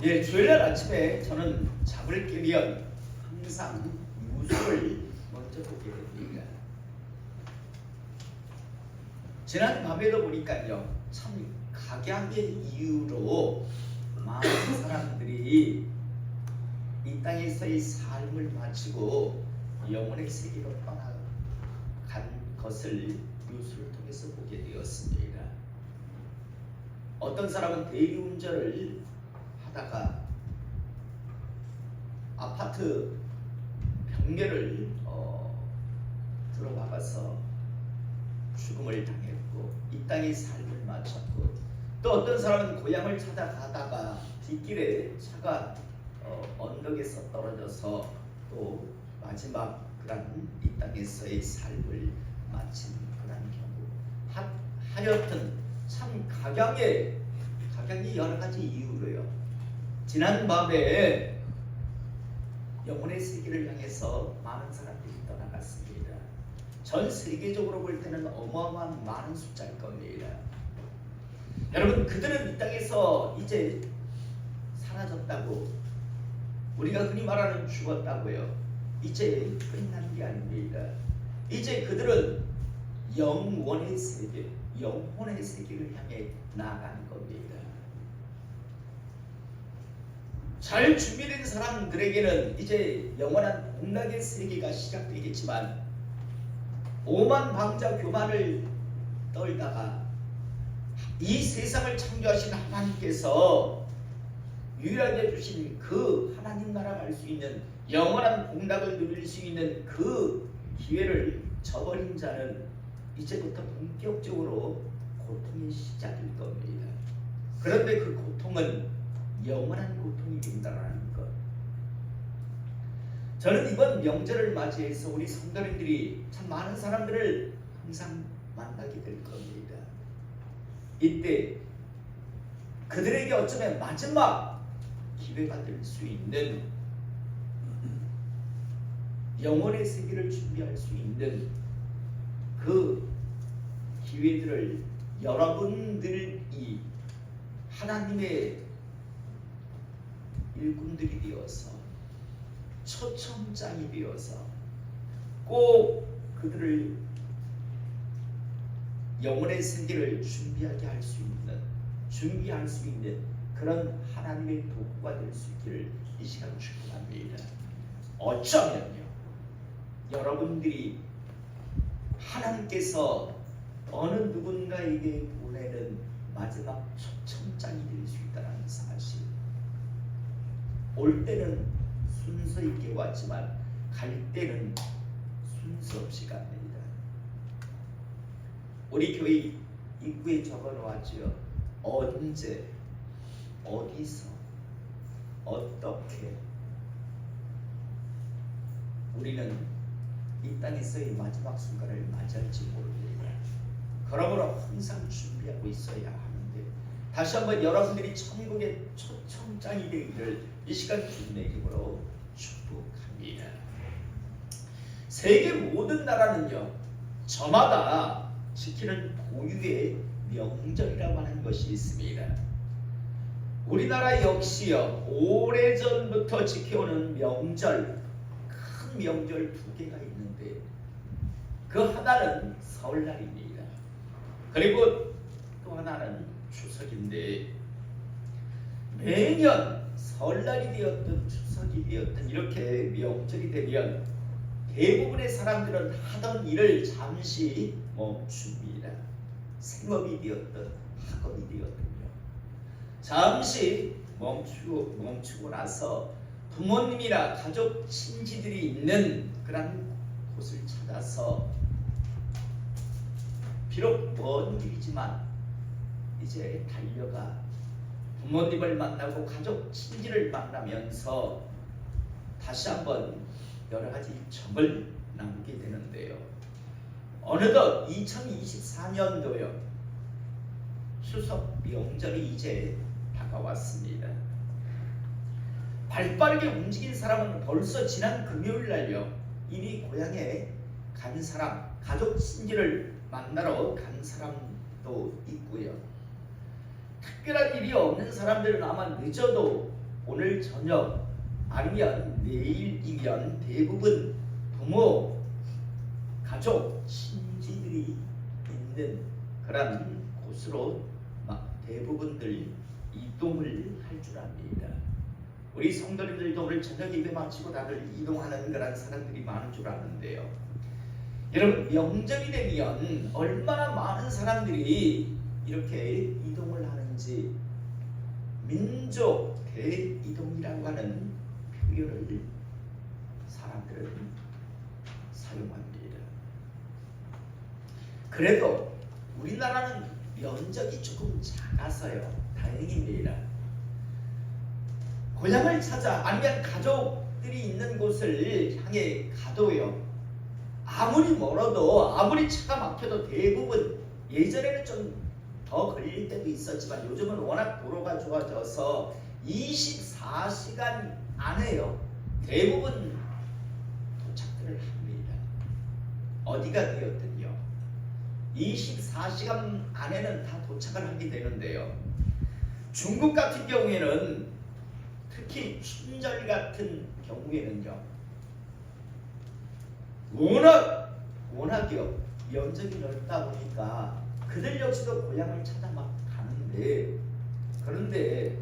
예, 주일날 아침에 저는 잠을 깨면 항상 뉴스를 먼저 보게 됩니다. 지난 밤에도 보니까요, 참 각양의 이유로 많은 사람들이 이 땅에서의 삶을 마치고 영혼의 세계로 떠나간 것을 뉴스를 통해서 보게 되었습니다. 어떤 사람은 대리운전을 하다가 아파트 벽면을 들어박아서 죽음을 당했고 이 땅의 삶을 마쳤고, 또 어떤 사람은 고향을 찾아가다가 뒷길에 차가 언덕에서 떨어져서 또 마지막 그런 이 땅에서의 삶을 마친 그런 경우, 하여튼 참 각양의 여러 가지 이유로요, 지난 밤에 영혼의 세계를 향해서 많은 사람들이 떠나갔습니다. 전 세계적으로 볼 때는 어마어마한 많은 숫자일 겁니다. 여러분, 그들은 이 땅에서 이제 사라졌다고, 우리가 흔히 말하는 죽었다고요. 이제 끝난 게 아닙니다. 이제 그들은 영원의 세계, 영혼의 세계를 향해 나아가는 겁니다. 잘 준비된 사람들에게는 이제 영원한 복락의 세계가 시작되겠지만, 오만방자 교만을 떨다가 이 세상을 창조하신 하나님께서 유일하게 주신 그 하나님 나라 갈 수 있는 영원한 복락을 누릴 수 있는 그 기회를 저버린 자는 이제부터 본격적으로 고통의 시작일 겁니다. 그런데 그 고통은 영원한 고통이 된다는 것. 저는 이번 명절을 맞이해서 우리 성도님들이 참 많은 사람들을 항상 만나게 될 겁니다. 이때 그들에게 어쩌면 마지막 기회가 될 수 있는, 영혼의 세계를 준비할 수 있는 그 기회들을 여러분들이 하나님의 일꾼들이 되어서, 초청장이 되어서 꼭 그들을 영혼의 세계를 준비할 수 있는 그런 하나님의 도구가 될 수 있기를 이 시간 축복합니다. 어쩌면요, 여러분들이 하나님께서 어느 누군가에게 보내는 마지막 초청장이 될 수 있다는 사실. 올 때는 순서 있게 왔지만 갈 때는 순서 없이 갑니다. 우리 교회 입구에 적어 놓았지요. 언제, 어디서, 어떻게. 우리는 이 땅에서의 마지막 순간을 맞이할지 모릅니다. 그러므로 항상 준비하고 있어야 하는데, 다시 한번 여러분들이 천국의 초청장이 되기를 이 시간 주님의 이름으로 축복합니다. 세계 모든 나라는요, 저마다 지키는 고유의 명절이라고 하는 것이 있습니다. 우리나라 역시요, 오래전부터 지켜오는 명절, 큰 명절 두 개가 있는데, 그 하나는 설날입니다. 그리고 또 하나는 추석인데, 매년 설날이 되었든 추석이 되었든 이렇게 명절이 되면 대부분의 사람들은 하던 일을 잠시 멈춥니다. 생업이 되었든 학업이 되었든요, 잠시 멈추고 나서 부모님이나 가족 친지들이 있는 그런 곳을 찾아서, 비록 먼 길이지만 이제 달려가 부모님을 만나고 가족 친지를 만나면서 다시 한번 여러 가지 정을 나누게 되는데요. 어느덧 2024년도요, 추석 명절이 이제 다가왔습니다. 발빠르게 움직인 사람은 벌써 지난 금요일 날요, 이미 고향에 간 사람, 가족 친지를 만나러 간 사람도 있고요. 특별한 일이 없는 사람들은 아마 늦어도 오늘 저녁 아니면 내일이면 대부분 부모, 가족, 친지들이 있는 그런 곳으로 대부분들 이동을 할 줄 압니다. 우리 성도님들도 오늘 저녁 예배 마치고 다들 이동하는 그런 사람들이 많은 줄 아는데요. 여러분, 명절이 되면 얼마나 많은 사람들이 이렇게 이동을 하는지 민족 대이동이라고 하는 표현을 사람들은 사용합니다. 그래도 우리나라는 면적이 조금 작아서요, 다행입니다. 고향을 찾아 아니면 가족들이 있는 곳을 향해 가도요, 아무리 멀어도 아무리 차가 막혀도 대부분 예전에는 좀 더 걸릴 때도 있었지만 요즘은 워낙 도로가 좋아져서 24시간 안에요 대부분 도착들을 합니다. 어디가 되었든요 24시간 안에는 다 도착을 하게 되는데요. 중국 같은 경우에는 특히 춘절 같은 경우에는요 워낙이요 면적이 넓다 보니까 그들 역시도 고향을 찾아 막 가는데, 그런데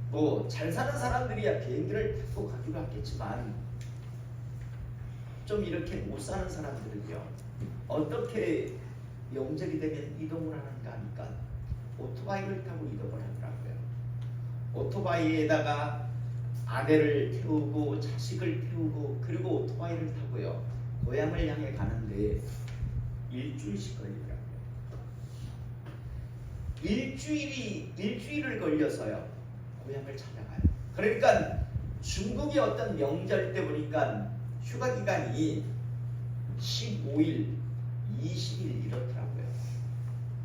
뭐 잘 사는 사람들이야 비행기를 타고 가기로 하겠지만 좀 이렇게 못 사는 사람들은요 어떻게 명절이 되면 이동을 하는가 하니까 오토바이를 타고 이동을 하더라고요. 오토바이에다가 아내를 태우고 자식을 태우고 그리고 오토바이를 타고요 고향을 향해 가는데 일주일씩 걸리더라고요. 일주일을 걸려서요 고향을 찾아가요. 그러니까 중국의 어떤 명절 때 보니까 휴가 기간이 15일, 20일 이렇더라고요.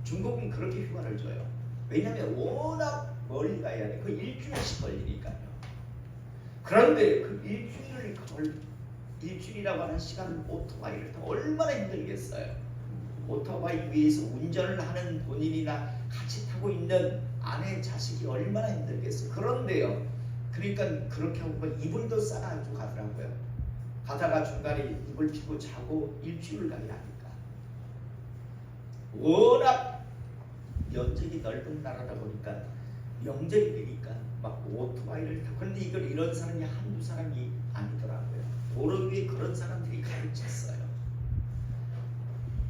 중국은 그렇게 휴가를 줘요. 왜냐하면 워낙 멀리 가야 돼. 그 일주일씩 걸리니까요. 그런데 그 일주일이라고 하는 시간을 오토바이를 타고 얼마나 힘들겠어요. 오토바이 위에서 운전을 하는 본인이나 같이 타고 있는 아내, 자식이 얼마나 힘들겠어요. 그런데요. 그러니까 그렇게 하고 이불도 싸가지고 가더라고요. 가다가 중간에 이불 피고 자고 일주일 가야 하니까. 워낙 면적이 넓은 나라다 보니까 명절이 되니까 막 오토바이를 타고. 그런데 이런 사람이 한두 사람이 아니더라고요. 도로 위에 그런 사람들이 가득 찼어요.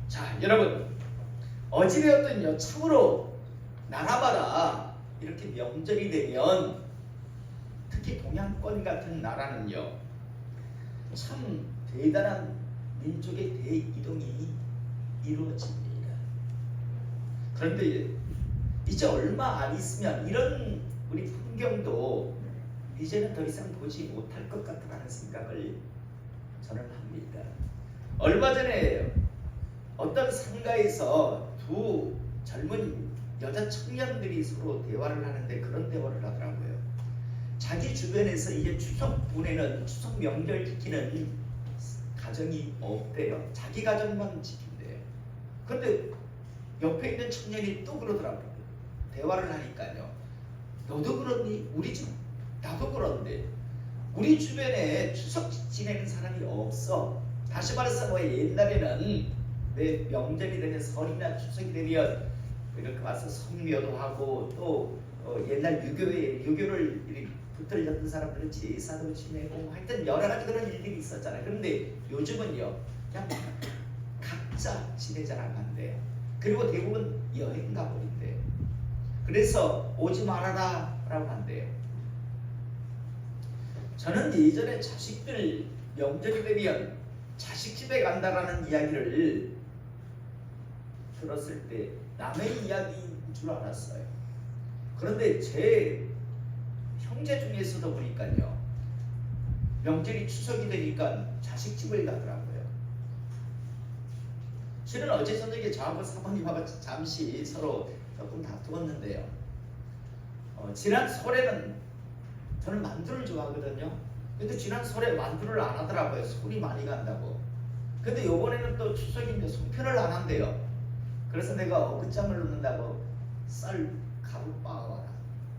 자, 여러분 어찌되었든요 참으로 나라마다 이렇게 명절이 되면 특히 동양권 같은 나라는요 참 대단한 민족의 대이동이 이루어집니다. 그런데 이제 얼마 안 있으면 이런 우리 풍경도 이제는 더 이상 보지 못할 것 같다는 생각을 저는 합니다. 얼마 전에 어떤 상가에서 두 젊은 여자 청년들이 서로 대화를 하는데 그런 대화를 하더라고요. 자기 주변에서 이제 추석 보내는 추석 명절 지키는 가정이 없대요. 자기 가정만 지킨대요. 그런데 옆에 있는 청년이 또 그러더라고요. 대화를 하니까요. 너도 그렇니? 우리 집 나도 그런데 우리 주변에 추석 지내는 사람이 없어. 다시 말해서 뭐 옛날에는 왜 명절이 되면 설이나 추석이 되면 이렇게 와서 성묘도 하고 또 옛날 유교를 붙들렸던 사람들은 제사도 지내고 하여튼 여러 가지 그런 일들이 있었잖아요. 그런데 요즘은요 그냥 각자 지내자라고 한대요. 그리고 대부분 여행 가버린대요. 그래서 오지 말아라 라고 한대요. 저는 예전에 자식들 명절이 되면 자식 집에 간다라는 이야기를 들었을 때 남의 이야기인 줄 알았어요. 그런데 제 형제 중에서도 보니까요 명절이 추석이 되니까 자식 집을 가더라고요. 실은 어제 저녁에 저하고 사모님하고 잠시 서로 조금 다투었는데요. 지난 설에는 저는 만두를 좋아하거든요. 근데 지난 설에 만두를 안 하더라고요. 손이 많이 간다고. 근데 요번에는 또 추석인데 송편을 안 한대요. 그래서 내가 어긋장을 놓는다고 쌀 가루 빻아와라.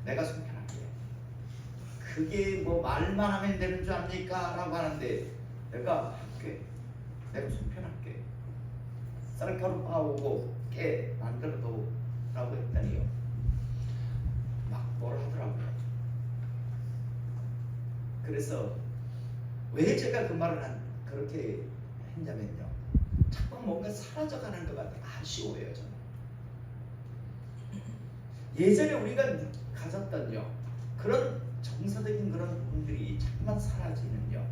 내가 송편할게. 그게 뭐 말만 하면 되는 줄 압니까? 라고 하는데 내가 할게. 내가 속편할게. 쌀가루 빠오고 깨 만들어도 라고 했더니요. 막 뭐라 하더라고요. 그래서 왜 제가 그 말을 그렇게 했냐면요. 자꾸 뭔가 사라져가는 것 같아. 아쉬워요 저는. 예전에 우리가 가졌던요. 그런 정서적인 그런 부분들이 자꾸만 사라지는요.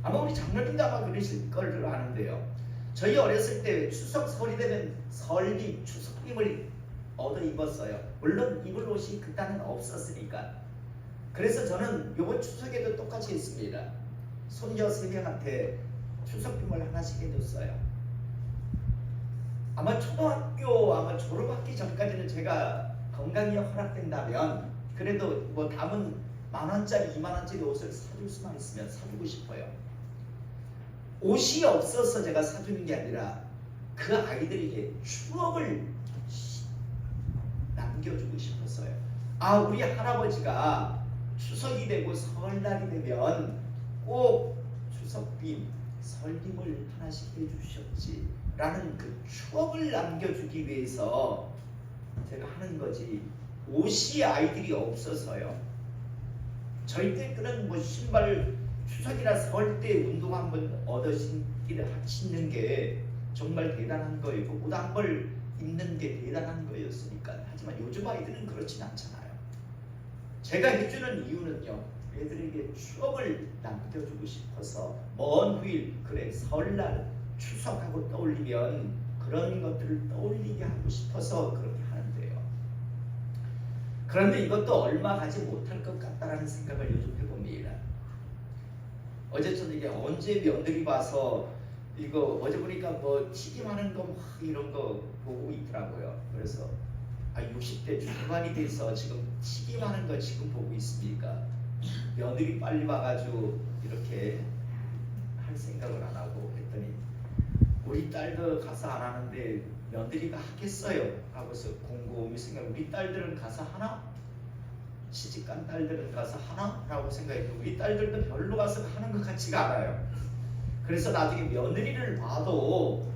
아마 우리 장로님도 아마 그러실 걸 아는데요. 저희 어렸을 때 추석 설이 되면 설빔, 추석빔을 얻어 입었어요. 물론 입을 옷이 그때는 없었으니까. 그래서 저는 이번 추석에도 똑같이 했습니다. 손녀 3명한테 추석빔을 하나씩 해줬어요. 아마 초등학교 아마 졸업하기 전까지는 제가 건강이 허락된다면 그래도 뭐 담은 10,000원짜리 20,000원짜리 옷을 사줄 수만 있으면 사주고 싶어요. 옷이 없어서 제가 사주는 게 아니라 그 아이들에게 추억을 남겨주고 싶었어요. 아, 우리 할아버지가 추석이 되고 설날이 되면 꼭 추석빔, 설빔을 하나씩 해주셨지 라는 그 추억을 남겨주기 위해서 제가 하는 거지. 옷이 아이들이 없어서요. 저희 때 그런 뭐 신발 추석이나 설 때 운동 한번 얻어 신는 게 정말 대단한 거예요. 옷 한 벌 입는 게 대단한 거였으니까. 하지만 요즘 아이들은 그렇진 않잖아요. 제가 해주는 이유는요. 애들에게 추억을 남겨주고 싶어서 먼 후일 그래 설날 추석하고 떠올리면 그런 것들을 떠올리게 하고 싶어서 그렇게 하는데요. 그런데 이것도 얼마 가지 못할 것 같다라는 생각을 요즘 해봅니다. 어제 저녁에 언제 며느리 봐서 이거 어제 보니까 뭐 튀김하는 거 막 이런 거 보고 있더라고요. 그래서 60대 중반이 돼서 지금 튀김하는 거 지금 보고 있습니까? 며느리 빨리 봐가지고 이렇게 할 생각을 안 하고 했더니 우리 딸도 가서 안 하는데 며느리가 하겠어요 하고서 곰곰이 생각. 우리 딸들은 가서 하나? 시집간 딸들은 가서 하나? 라고 생각했고 우리 딸들도 별로 가서 하는 것 같지가 않아요. 그래서 나중에 며느리를 봐도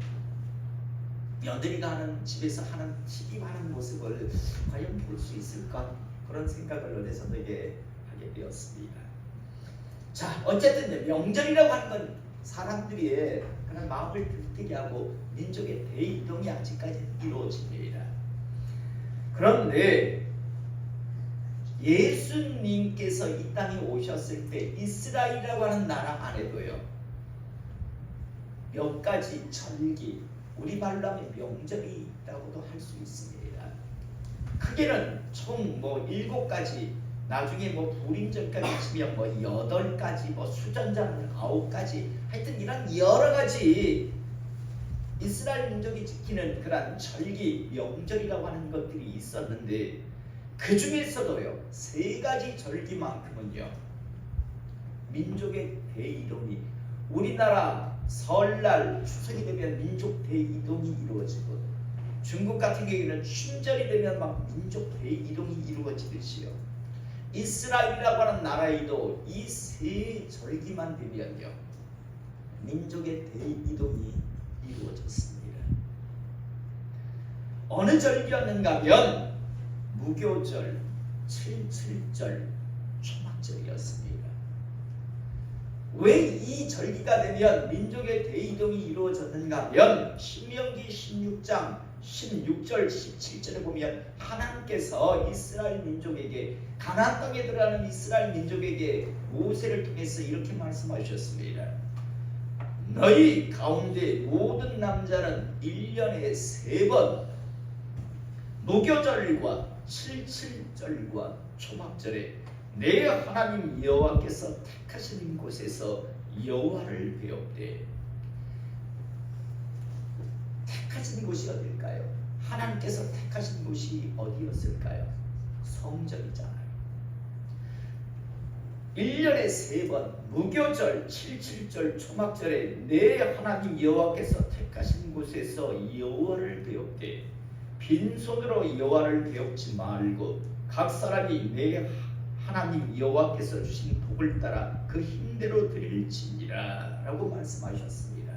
며느리가 하는 집에서 하는 튀김하는 모습을 과연 볼 수 있을까? 그런 생각을 어디서 되게 하게 되었습니다. 자, 어쨌든 명절이라고 하는 건 사람들이 그런 마음을 들뜨게 하고 민족의 대이동이 아직까지 이루어집니다. 그런데 예수님께서 이 땅에 오셨을 때 이스라엘이라고 하는 나라 안에도요 몇 가지 절기, 우리 말로 하면 명절이 있다고도 할 수 있습니다. 크게는 총 7가지, 나중에 불임절까지 치면 8가지, 수전자는 9가지, 하여튼 이런 여러 가지 이스라엘 민족이 지키는 그런 절기, 명절이라고 하는 것들이 있었는데 그 중에서도요 3가지 절기만큼은요 민족의 대이동이, 우리나라 설날 추석이 되면 민족 대이동이 이루어지고 중국 같은 경우에는 춘절이 되면 막 민족 대이동이 이루어지듯이요 이스라엘이라고 하는 나라에도 이 3절기만 되면요 민족의 대이동이 이루어졌습니다. 어느 절기였는가 하면 무교절, 칠칠절, 초막절이었습니다. 왜 이 절기가 되면 민족의 대이동이 이루어졌는가 하면 신명기 16장 16절 17절에 보면 하나님께서 이스라엘 민족에게 가나안 땅에 들어가는 이스라엘 민족에게 모세를 통해서 이렇게 말씀하셨습니다. 너희 가운데 모든 남자는 1년에 3번 무교절과 칠칠절과 초막절에 내 하나님 여호와께서 택하신 곳에서 여호와를 배웁되. 택하신 곳이 어딜까요? 하나님께서 택하신 곳이 어디였을까요? 성전이잖아요. 1년에 3번 무교절, 칠칠절, 초막절에 내 하나님 여호와께서 택하신 곳에서 여호와를 배웁되 빈손으로 여호와를 배웁지 말고 각 사람이 내 하나님 여호와께서 주신 복을 따라 그 힘대로 드릴지니라 라고 말씀하셨습니다.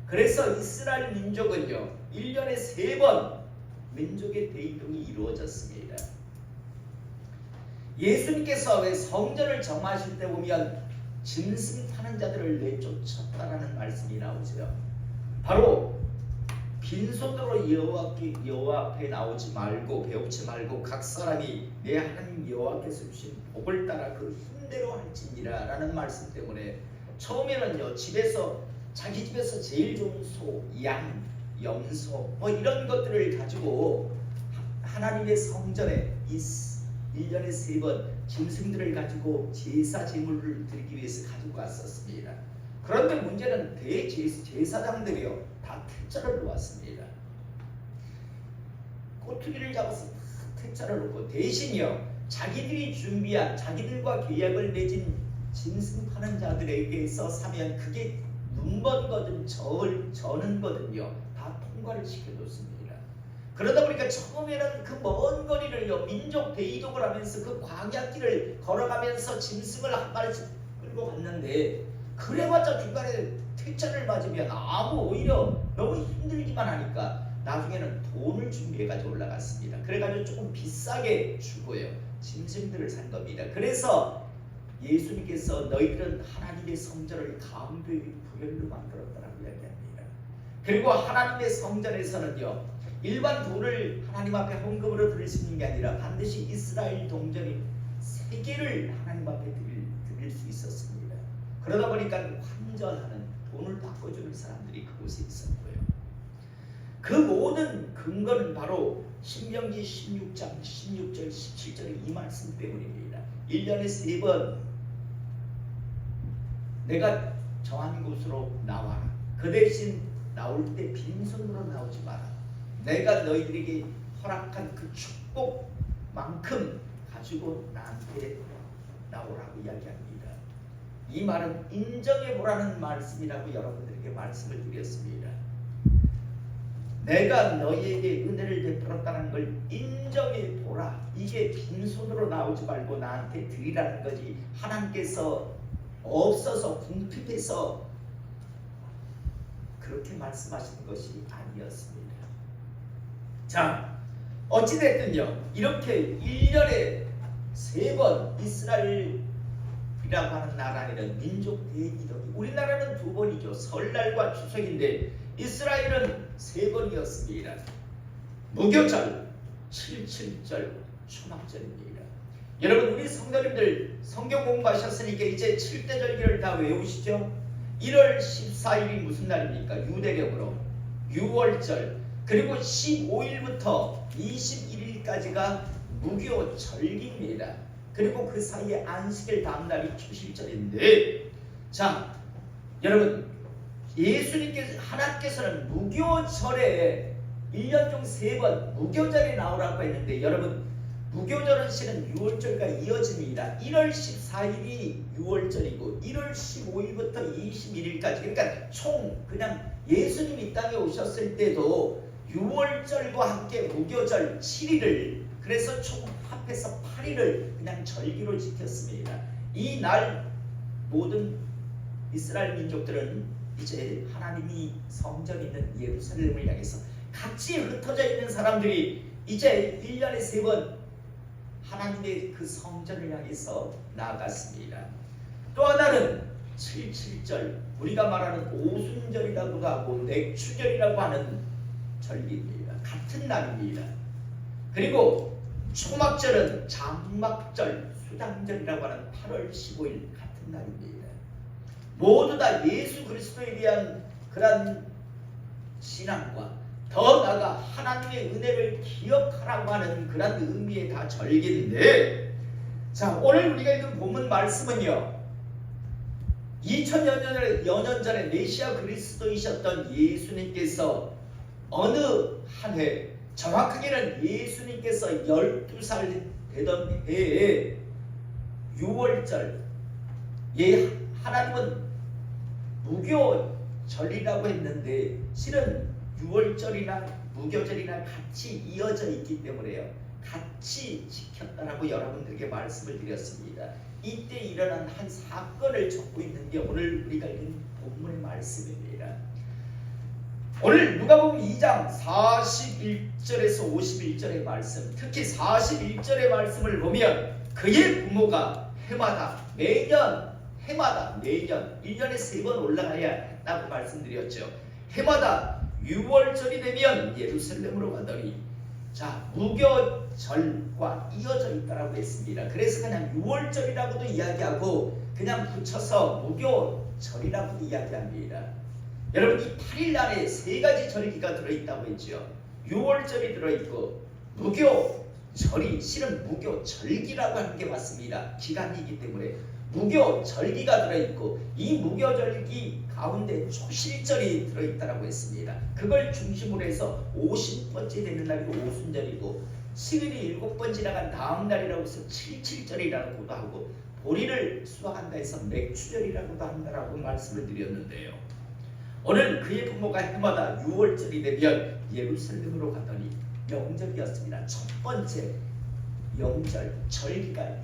그래서 이스라엘 민족은요 1년에 3번 민족의 대이동이 이루어졌습니다. 예수님께서 왜 성전을 정하실 때 보면 짐승 타는 자들을 내쫓았다라는 말씀이 나오죠. 바로 빈손으로 여호와 앞에 나오지 말고 배우지 말고 각 사람이 내 하나님 여호와께서 주신 복을 따라 그 힘대로 할지니라 라는 말씀 때문에 처음에는요 집에서 자기 집에서 제일 좋은 소, 양, 염소 뭐 이런 것들을 가지고 하나님의 성전에 1년에 3번 짐승들을 가지고 제사 제물을 드리기 위해서 가지고 왔었습니다. 그런데 문제는 대제사장들이요 다 퇴짜를 놓았습니다. 꼬투리를 잡아서 퇴짜를 놓고 대신요 자기들이 준비한 자기들과 계약을 맺은 짐승 파는 자들에게서 사면 그게 눈먼 거든 저는 거든요 다 통과를 시켜줬습니다. 그러다 보니까 처음에는 그 먼 거리를요 민족 대이동을 하면서 그 광야길을 걸어가면서 짐승을 한 마리씩 끌고 갔는데 그래봤자 중간에 퇴짜를 맞으면 오히려 너무 힘들기만 하니까 나중에는 돈을 준비해가지고 올라갔습니다. 그래가지고 조금 비싸게 주고요 짐승들을 산 겁니다. 그래서 예수님께서 너희들은 하나님의 성전을 가운데 부엘로 만들었다라고 이야기합니다. 그리고 하나님의 성전에서는요 일반 돈을 하나님 앞에 헌금으로 드릴 수 있는 게 아니라 반드시 이스라엘 동전이 3개를 하나님 앞에 드릴 수 있었습니다. 그러다 보니까 환전하는 돈을 바꿔주는 사람들이 그곳에 있었고요. 그 모든 근거는 바로 신명기 16장 16절 17절의 이 말씀 때문입니다. 1년에 3번 내가 정한 곳으로 나와라. 그 대신 나올 때 빈손으로 나오지 마라. 내가 너희들에게 허락한 그 축복만큼 가지고 나한테 나오라고 이야기합니다. 이 말은 인정해보라는 말씀이라고 여러분들에게 말씀을 드렸습니다. 내가 너희에게 은혜를 베풀었다는 걸 인정해보라. 이게 빈손으로 나오지 말고 나한테 드리라는 거지 하나님께서 없어서 궁핍해서 그렇게 말씀하시는 것이 아니었습니다. 자, 어찌됐든요 이렇게 1년에 3번 이스라엘이라고 하는 나라에는 민족 대이동이 우리나라는 2번이죠. 설날과 추석인데 이스라엘은 3번이었습니다. 무교절, 77절, 초막절입니다. 여러분 우리 성도님들 성경 공부하셨으니까 이제 7대절기를 다 외우시죠. 1월 14일이 무슨 날입니까? 유대력으로 6월절 그리고 15일부터 21일까지가 무교절기입니다. 그리고 그 사이에 안식일 다음날이 초실절인데 자 여러분 예수님께서 하나님께서는 무교절에 1년 중 3번 무교절에 나오라고 했는데 여러분 무교절은 실은 6월절과 이어집니다. 1월 14일이 6월절이고 1월 15일부터 21일까지 그러니까 총 그냥 예수님이 이 땅에 오셨을 때도 6월절과 함께 무교절 7일을 그래서 총 합해서 8일을 그냥 절기로 지켰습니다. 이 날 모든 이스라엘 민족들은 이제 하나님이 성전 있는 예루살렘을 향해서 같이 흩어져 있는 사람들이 이제 1년에 3번 하나님의 그 성전을 향해서 나아갔습니다. 또 하나는 77절 우리가 말하는 오순절이라고도 하고 맥추절이라고 하는 절기입니다. 같은 날입니다. 그리고 초막절은 장막절 수장절이라고 하는 8월 15일 같은 날입니다. 모두 다 예수 그리스도에 대한 그런 신앙과 더 나아가 하나님의 은혜를 기억하라고 하는 그런 의미의 다 절기인데 자 오늘 우리가 읽은 본문 말씀은요 2000여 년 전에 메시아 그리스도이셨던 예수님께서 어느 한 해 정확하게는 예수님께서 12살 되던 해에 6월절 하나님은 무교절이라고 했는데 실은 6월절이나 무교절이나 같이 이어져 있기 때문에요. 같이 지켰다라고 여러분들에게 말씀을 드렸습니다. 이때 일어난 한 사건을 적고 있는 게 오늘 우리가 읽은 본문의 말씀입니다. 오늘 누가복음 2장 41절에서 51절의 말씀, 특히 41절의 말씀을 보면 그의 부모가 매년 1년에 3번 올라가야 라고 말씀드렸죠. 해마다 6월절이 되면 예루살렘으로 가더니 무교절과 이어져 있다라고 했습니다. 그래서 그냥 6월절이라고도 이야기하고 그냥 붙여서 무교절이라고도 이야기합니다. 여러분, 이 8일 안에 3가지 절기가 들어있다고 했죠. 6월절이 들어있고 무교절이 실은 무교절기라고 하는 게 맞습니다. 기간이기 때문에 무교절기가 들어있고 이 무교절기 가운데 초실절이 들어있다고 했습니다. 그걸 중심으로 해서 50번째 되는 날이 오순절이고 10일이 7번 지나간 다음 날이라고 해서 77절이라고도 하고 보리를 수확한다 해서 맥추절이라고도 한다라고 말씀을 드렸는데요. 오늘 그의 부모가 해마다 6월절이 되면 예루살렘으로 가더니 명절이었습니다. 첫 번째 명절 절기가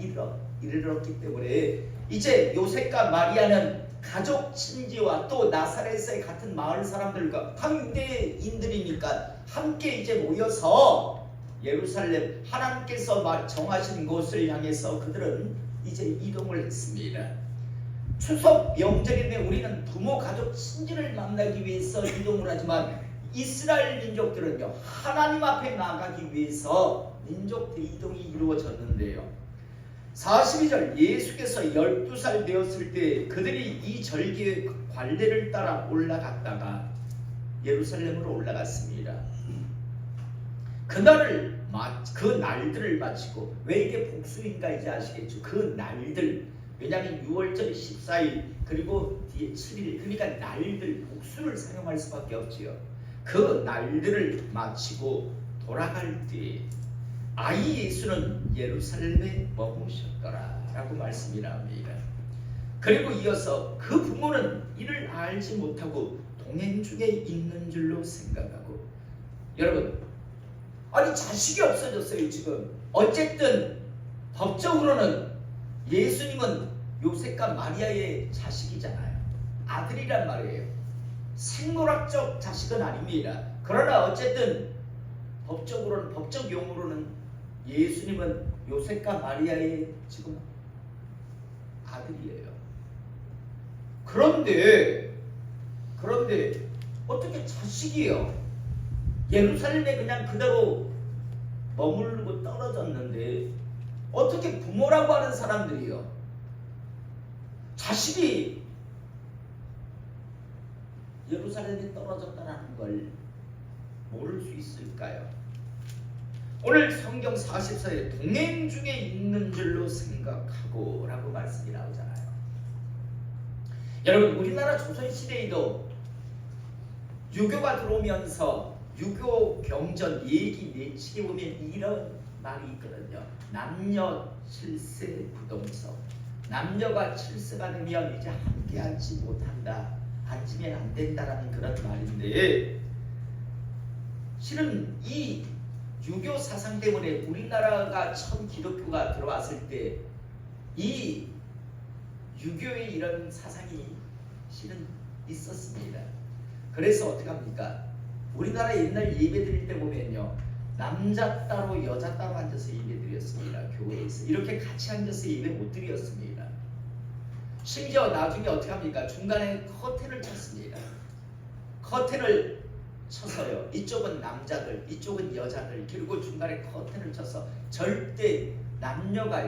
이르렀기 때문에 이제 요셉과 마리아는 가족 친지와 또 나사렛의 같은 마을 사람들과 유대인들이니까 함께 이제 모여서 예루살렘 하나님께서 정하신 곳을 향해서 그들은 이제 이동을 했습니다. 추석 명절인데 우리는 부모 가족 친지를 만나기 위해서 이동을 하지만 이스라엘 민족들은요 하나님 앞에 나가기 위해서 민족들 이동이 이루어졌는데요. 42절 예수께서 12살 되었을 때 그들이 이 절기의 관례를 따라 올라갔다가 예루살렘으로 올라갔습니다. 그 날들을 마치고 왜 이게 복수인가 이제 아시겠죠? 그 날들, 왜냐하면 6월절 14일 그리고 뒤에 7일, 그러니까 날들 복수를 사용할 수밖에 없지요. 그 날들을 마치고 돌아갈 때 아이 예수는 예루살렘에 머무셨더라 라고 말씀이 나옵니다. 그리고 이어서 그 부모는 이를 알지 못하고 동행 중에 있는 줄로 생각하고, 여러분, 아니 자식이 없어졌어요 지금. 어쨌든 법적으로는 예수님은 요셉과 마리아의 자식이잖아요. 아들이란 말이에요. 생물학적 자식은 아닙니다. 그러나 어쨌든 법적으로는, 법적 용어로는 예수님은 요셉과 마리아의 지금 아들이에요. 그런데 어떻게 자식이요? 예루살렘에 그냥 그대로 머무르고 떨어졌는데 어떻게 부모라고 하는 사람들이요 자식이 예루살렘에 떨어졌다는 걸 모를 수 있을까요? 오늘 성경 44에 동행 중에 있는 줄로 생각하고 라고 말씀이 나오잖아요. 여러분, 우리나라 조선시대에도 유교가 들어오면서 유교 경전 얘기 내치게 보면 이런 말이 있거든요. 남녀 칠세 부동석. 남녀가 칠세가 되면 이제 함께 앉지 못한다, 앉으면 안 된다라는 그런 말인데, 실은 이 유교 사상 때문에 우리나라가 처음 기독교가 들어왔을 때 이 유교의 이런 사상이 실은 있었습니다. 그래서 어떻게 합니까? 우리나라 옛날 예배 드릴 때 보면요, 남자 따로 여자 따로 앉아서 예배 드렸습니다. 교회에서 이렇게 같이 앉아서 예배 못 드렸습니다. 심지어 나중에 어떻게 합니까? 중간에 커튼을 쳤습니다. 커튼을 쳐서요, 이쪽은 남자들, 이쪽은 여자들, 그리고 중간에 커튼을 쳐서 절대 남녀가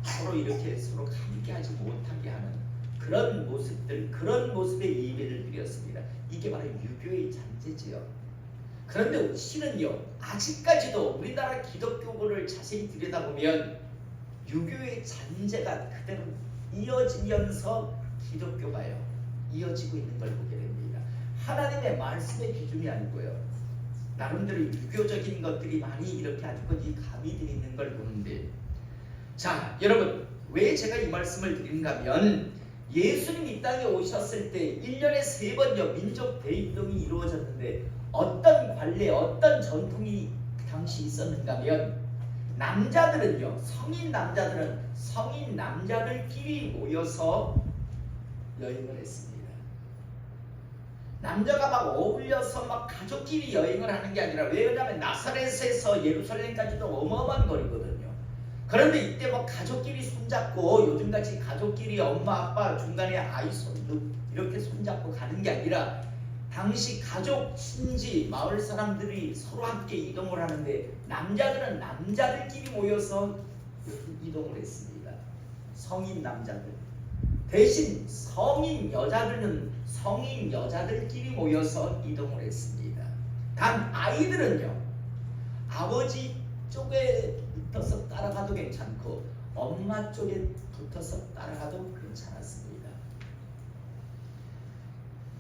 서로 이렇게 서로 함께하지 못하게 하는 그런 모습들, 그런 모습의 예배를 드렸습니다. 이게 바로 유교의 잔재지요. 그런데 실은요, 아직까지도 우리나라 기독교를 자세히 들여다보면 유교의 잔재가 그대로 이어지면서 기독교가요 이어지고 있는 걸 보게 됩니다. 하나님의 말씀의 기준이 아니고요, 나름대로 유교적인 것들이 많이 이렇게 아직까지 감이 되어 있는 걸 보는데, 자, 여러분, 왜 제가 이 말씀을 드리는가 하면 예수님 이 땅에 오셨을 때 1년에 3번요 민족 대이동이 이루어졌는데 어떤 관례, 어떤 전통이 당시 있었는가 하면 남자들은요, 성인 남자들끼리 모여서 여행을 했습니다. 남자가 막 어울려서 막 가족끼리 여행을 하는 게 아니라, 왜냐하면 나사렛에서 예루살렘까지도 어마어마한 거리거든요. 그런데 이때 뭐 가족끼리 손잡고, 요즘같이 가족끼리 엄마 아빠 중간에 아이 손 이렇게 손잡고 가는 게 아니라, 당시 가족, 친지, 마을 사람들이 서로 함께 이동을 하는데, 남자들은 남자들끼리 모여서 이동을 했습니다. 성인 남자들. 대신 성인 여자들끼리 모여서 이동을 했습니다. 단 아이들은요, 아버지 쪽에 붙어서 따라가도 괜찮고 엄마 쪽에 붙어서 따라가도 괜찮았습니다.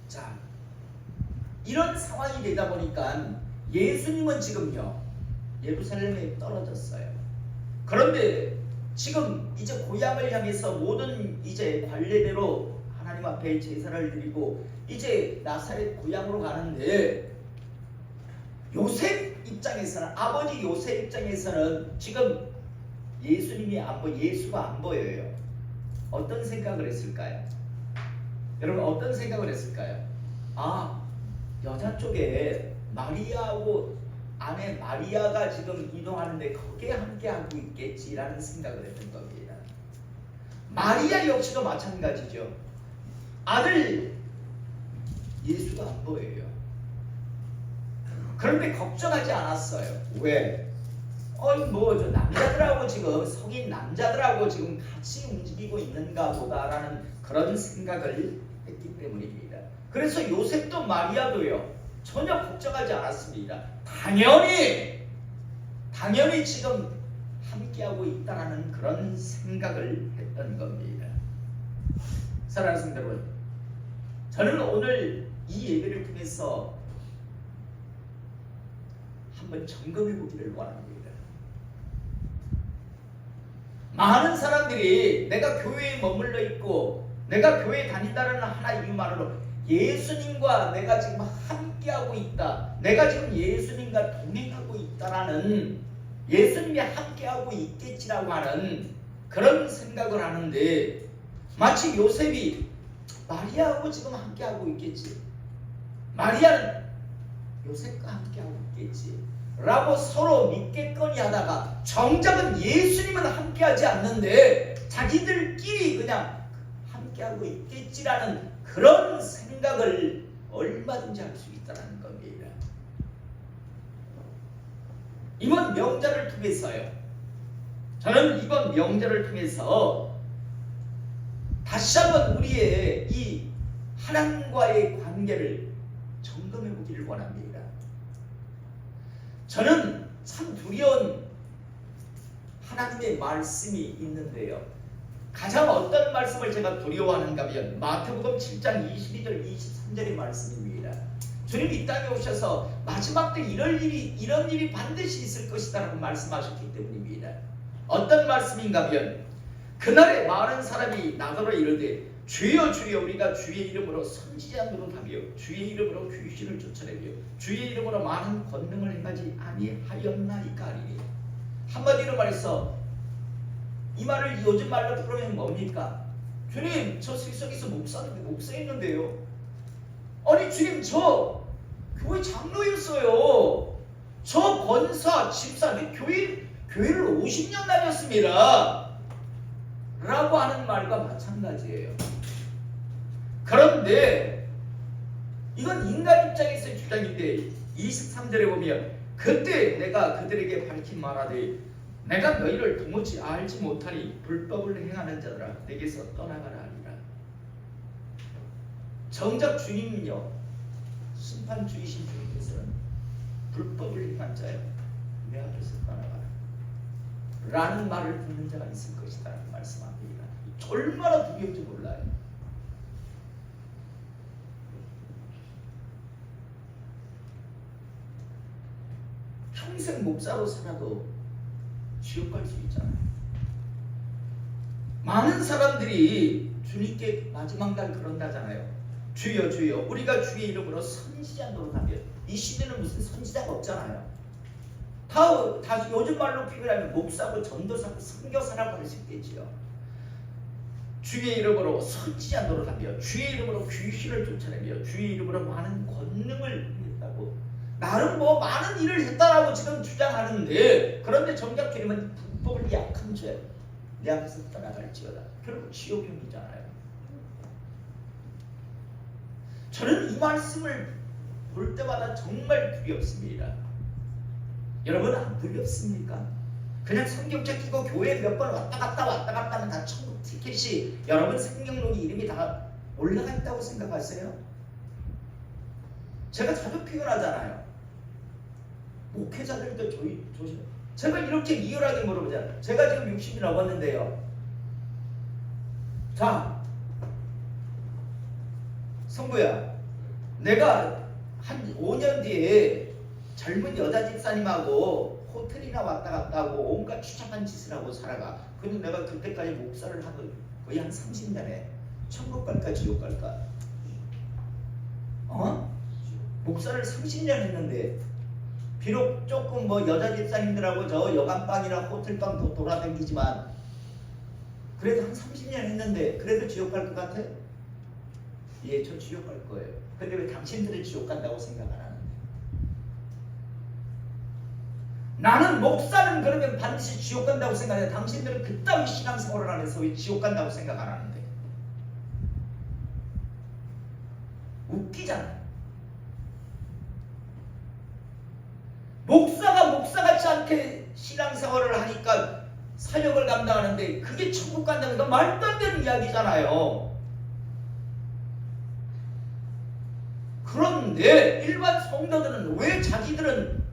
자, 이런 상황이 되다 보니까 예수님은 지금요, 예루살렘에 떨어졌어요. 그런데 지금 이제 고향을 향해서 모든 이제 관례대로 하나님 앞에 제사를 드리고 이제 나사렛 고향으로 가는데, 요셉 입장에서는, 아버지 요셉 입장에서는 지금 예수가 안 보여요. 어떤 생각을 했을까요? 여러분, 어떤 생각을 했을까요? 여자 쪽에 마리아하고 아내 마리아가 지금 이동하는데 거기에 함께하고 있겠지라는 생각을 했던 겁니다. 마리아 역시도 마찬가지죠. 아들 예수가 안 보여요. 그런데 걱정하지 않았어요. 왜? 저 남자들하고 지금, 성인 남자들하고 지금 같이 움직이고 있는가 보다라는 그런 생각을 했기 때문입니다. 그래서 요셉도 마리아도요, 전혀 걱정하지 않았습니다. 당연히 지금 함께하고 있다라는 그런 생각을 했던 겁니다. 사랑하는 성도 여러분, 저는 오늘 이 예배를 통해서 한번 점검해 보기를 원합니다. 많은 사람들이 내가 교회에 머물러 있고 내가 교회에 다닌다는 하나 이유만으로 예수님과 내가 지금 함께하고 있다, 내가 지금 예수님과 동행하고 있다라는, 예수님이 함께하고 있겠지라고 하는 그런 생각을 하는데, 마치 요셉이 마리아하고 지금 함께하고 있겠지, 마리아는 요셉과 함께하고 있겠지 라고 서로 믿겠거니 하다가, 정작은 예수님은 함께하지 않는데 자기들끼리 그냥 함께하고 있겠지라는 그런 생각을 얼마든지 할 수 있다는 겁니다. 이번 명절을 통해서요, 저는 이번 명절을 통해서 다시 한번 우리의 이 하나님과의 관계를 점검해 보기를 원합니다. 저는 참 두려운 하나님의 말씀이 있는데요, 가장 어떤 말씀을 제가 두려워하는가 하면 마태복음 7장 22절 23절의 말씀입니다. 주님 이 땅에 오셔서 마지막 때 이런 일이 반드시 있을 것이다라고 말씀하셨기 때문입니다. 어떤 말씀인가 하면, 그날에 많은 사람이 나더러 이르되 주여 주여 우리가 주의 이름으로 선지자 노릇하며 주의 이름으로 귀신을 쫓아내며 주의 이름으로 많은 권능을 행하지 아니하였나이까 하리니. 한마디로 말해서 이 말을 요즘 말로 풀어내면 뭡니까? 주님, 저 세상에서 목사했는데요. 아니 주님, 저 교회 장로였어요. 저 권사, 집사, 교회를 50년 다녔습니다 라고 하는 말과 마찬가지예요. 그런데 이건 인간 입장에서의 주장인데, 23절에 보면 그때 내가 그들에게 밝힌 말하되 내가 너희를 도무지 알지 못하니 불법을 행하는 자들아 내게서 떠나가라 하리라. 정작 주님은요, 심판주이신 주님께서는 불법을 행한 자여 내 앞에서 떠나가라 라는 말을 듣는 자가 있을 것이다 라고 말씀합니다. 얼마나 두려운지 몰라요. 평생 목사로 살아도 지옥 갈 수 있잖아요. 많은 사람들이 주님께 마지막 날 그런다잖아요. 주여 주여 우리가 주의 이름으로 선지자 노릇하며. 이 시대는 무슨 선지자가 없잖아요. 다 요즘 말로 표현하면 목사고 전도사고 선교사라고 할 수 있겠지요. 주의 이름으로 선지자 노릇하며 주의 이름으로 귀신을 쫓아내며 주의 이름으로 많은 권능을 했다고 나름 뭐 많은 일을 했다라고 지금 주장하는데, 그런데 정작 주님은 불법을 약한 죄 내 앞에서 떠나갈지어다. 결국 지옥형이잖아요. 저는 이 말씀을 볼 때마다 정말 두렵습니다. 여러분 안 두렵습니까? 그냥 성경책 끼고 교회 몇 번 왔다 갔다 하면 다 천국 티켓이 여러분 생명록이 이름이 다 올라가 있다고 생각하세요? 제가 자주 표현하잖아요. 목회자들도 조심. 제가 이렇게 리얼하게 물어보잖아요. 제가 지금 60이 넘었는데요. 자, 성부야, 내가 한 5년 뒤에 젊은 여자 집사님하고 호텔이나 왔다 갔다 하고 온갖 추잡한 짓을 하고 살아가. 근데 내가 그때까지 목사를 하고 거의 한 30년에 천국 갈까 지옥 갈까? 목사를 30년 했는데 비록 조금 뭐 여자 집사님들하고 저 여간방이나 호텔방 돌아다니지만 그래도 한 30년 했는데 그래도 지옥 갈 것 같아? 예, 저 지옥 갈 거예요. 근데 왜 당신들은 지옥 간다고 생각 안 하는데? 나는 목사는 그러면 반드시 지옥 간다고 생각해. 당신들은 그따위 신앙생활을 안 해서 왜 지옥 간다고 생각 안 하는데? 웃기잖아요. 목사가 목사같이 않게 신앙생활을 하니까 사역을 감당하는데 그게 천국 간다는 건 말도 안 되는 이야기잖아요. 그런데 일반 성도들은 왜 자기들은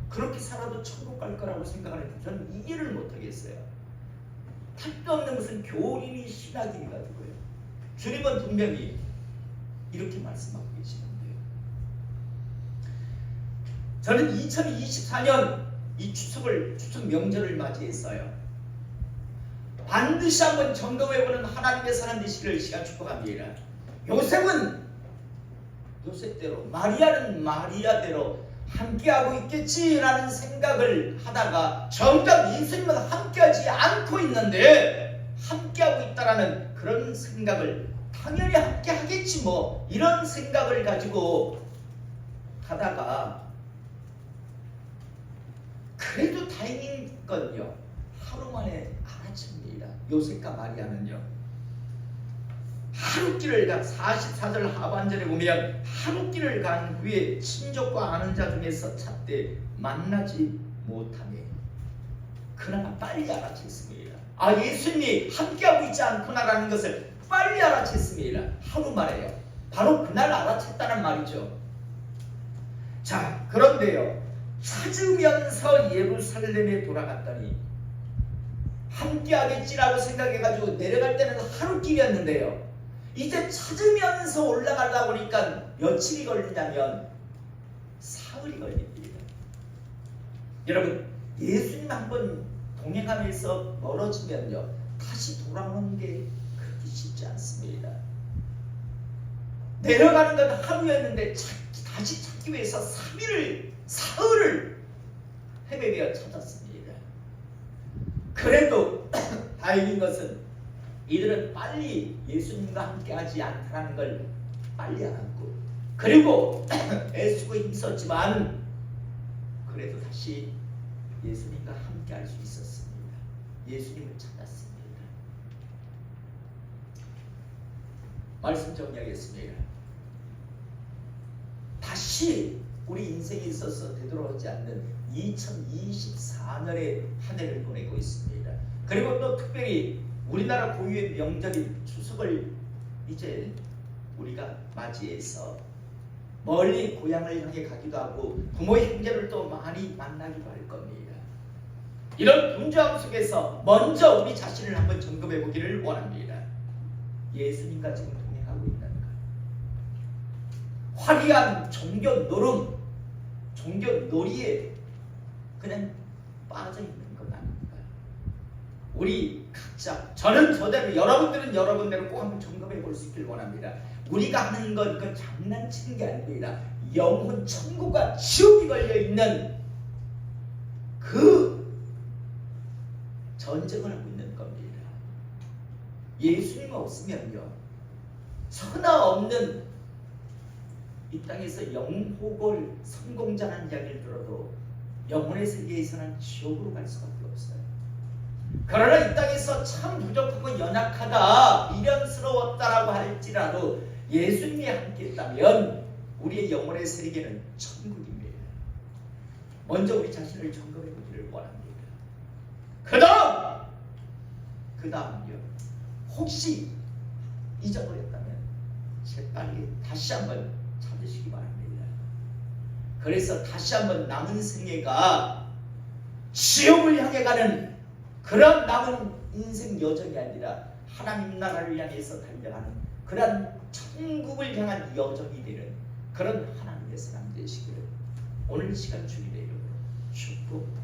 그렇게 살아도 천국 갈 거라고 생각하는지 저는 이해를 못하겠어요. 택도 없는 무슨 교리니 신학이니 가지고요. 주님은 분명히 이렇게 말씀하고 계시는데요. 저는 2024년 이 추석 명절을 맞이했어요. 반드시 한번 점검해보는 하나님의 사람 되시기를 시간 축복합니다. 요셉은 요셉대로, 마리아는 마리아대로 함께하고 있겠지라는 생각을 하다가 정작 예수님은 함께하지 않고 있는데 함께하고 있다라는 그런 생각을 당연히 함께하겠지 뭐 이런 생각을 가지고 가다가 그래도 다행인 건요, 하루 만에 알아챕니다. 요셉과 마리아는요, 하루 길을 44절 하반절에 보면 하루 길을 간 후에 친족과 아는 자 중에서 찾되 만나지 못하며 그나마 빨리 알아챘습니다. 아, 예수님이 함께하고 있지 않구나라는 것을 빨리 알아챘습니다. 하루 만에요. 바로 그날 알아챘다는 말이죠. 자, 그런데요, 찾으면서 예루살렘에 돌아갔더니 함께하겠지라고 생각해가지고 내려갈 때는 하루 길이었는데요, 이제 찾으면서 올라가다 보니까 며칠이 걸리냐면 사흘이 걸립니다. 여러분, 예수님 한번 동행하면서 멀어지면요, 다시 돌아오는 게 그렇게 쉽지 않습니다. 내려가는 건 하루였는데 다시 찾기 위해서 3일을, 사흘을 헤매며 찾았습니다. 그래도 다행인 것은 이들은 빨리 예수님과 함께하지 않다는 걸 빨리 알았고, 그리고 애쓰고 힘썼지만 그래도 다시 예수님과 함께할 수 있었습니다. 예수님을 찾았습니다. 말씀 정리하겠습니다. 다시 우리 인생에 있어서 되돌아오지 않는 2024년의 한 해를 보내고 있습니다. 그리고 또 특별히 우리나라 고유의 명절인 추석을 이제 우리가 맞이해서 멀리 고향을 향해 가기도 하고 부모의 형제를 또 많이 만나기도 할 겁니다. 이런 분주함 속에서 먼저 우리 자신을 한번 점검해 보기를 원합니다. 예수님과 지금 동행하고 있는가? 화려한 종교 노름, 종교 놀이에 그냥 빠져 있는 건 아닙니까? 우리 각자, 저는 저대로, 여러분들은 여러분대로 꼭 한번 점검해 볼 수 있길 원합니다. 우리가 하는 건 그 장난치는 게 아닙니다. 영혼 천국과 지옥이 걸려 있는 그 전쟁을 하고 있는 겁니다. 예수님 없으면요, 선화 없는 이 땅에서 영혼을 성공자라는 이야기를 들어도 영혼의 세계에서는 지옥으로 갈 수밖에 없어요. 그러나 이 땅에서 참 부족하고 연약하다, 미련스러웠다라고 할지라도 예수님이 함께 있다면 우리의 영혼의 세계는 천국입니다. 먼저 우리 자신을 점검해 보기를 원합니다. 그 다음은요, 혹시 잊어버렸다면 재빨리 다시 한번 찾으시기 바랍니다. 그래서 다시 한번 남은 생애가 지옥을 향해 가는 그런 남은 인생 여정이 아니라 하나님 나라를 향해서 달려가는 그런 천국을 향한 여정이 되는 그런 하나님의 사람 되시기를 오늘 시간 주님의 이름으로 축복합니다.